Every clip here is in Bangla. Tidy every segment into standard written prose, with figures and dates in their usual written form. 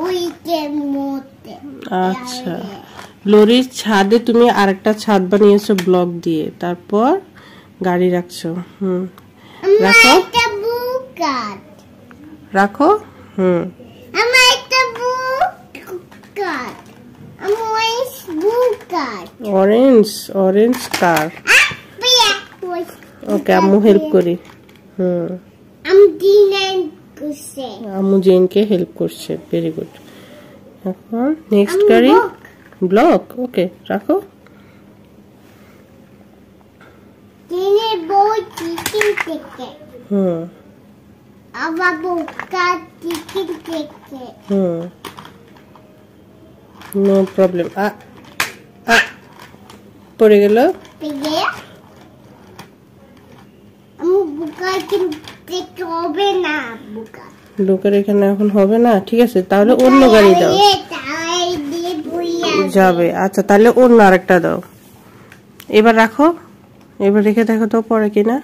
উইকের মধ্যে। আচ্ছা, লরির ছাদে তুমি আরেকটা ছাদ বানিয়েছো ব্লক দিয়ে, তারপর গাড়ি রাখছো। রাখো রাখো। আমার একটা অরেঞ্জ কার। ওকে, আম্মু হেল্প করি। আম্মু জেনকে হেল্প করছে। Very good. এখন নেক্সট গাড়ি ব্লক। ওকে, রাখো। No problem. পড়ে গেল। বুকার এখানে এখন হবে না। ঠিক আছে, তাহলে অন্য গাড়ি দাও। যাবে। আচ্ছা, তাহলে অন্য আরেকটা দাও। এবার রাখো। এবার রেখে দেখো তো পড়ে কিনা।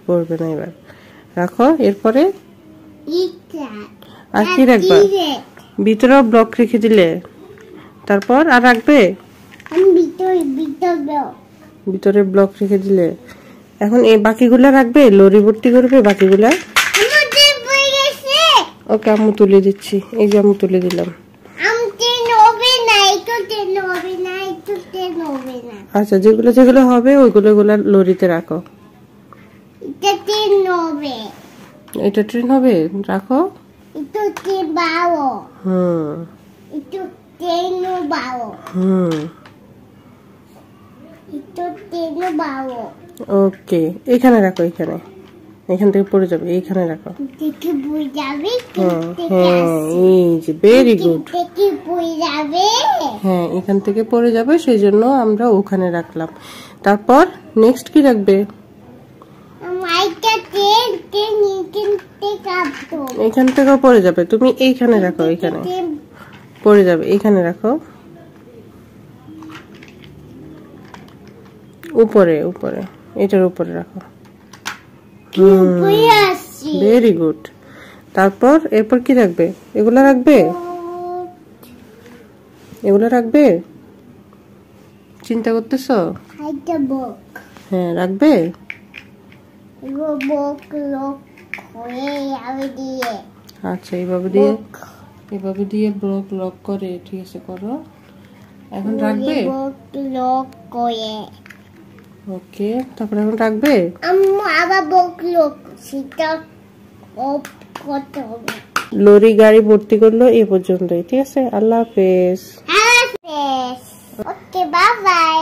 পড়বে না। এবার রাখো। এরপরে আর কি রাখবা? ভিতরেও ব্লক রেখে দিলে, তারপর আর রাখবে? ভিতরে ব্লক রেখে দিলে, এখন এই বাকিগুলা রাখবে? লরি ভর্তি করবে বাকিগুলা? ওকে, আম্মু তুলে দিচ্ছি। এই যে আম্মু তুলে দিলাম। আচ্ছা, যেগুলো যেগুলো হবে ওইগুলো লরিতে রাখো। এটা ট্রেন হবে, রাখো। ওকে, এখানে রাখো। এখান থেকে পড়ে যাবে। এইখানে রাখো। Very good. হ্যাঁ, এখান থেকে পড়ে যাবে, সেই জন্য আমরা ওখানে রাখলাম। তারপর নেক্সট কি রাখবে? এখান থেকেও পড়ে যাবে। তুমি এইখানে রাখো। এখানে পড়ে যাবে। এইখানে রাখো। উপরে এটার উপরে রাখো। Very good. তারপর এরপর কি রাখবে? এগুলা রাখবে? চিন্তা করতেছো? হ্যাঁ, রাখবে। আচ্ছা, এইভাবে দিয়ে ব্লক লক করে। ঠিক আছে, করো। এখন রাখবে। ওকে, তারপর এখন রাখবে। লরি গাড়ি ভর্তি করলো এ পর্যন্তই। ঠিক আছে, আল্লাহ হাফেজ। ওকে, বাই বাই।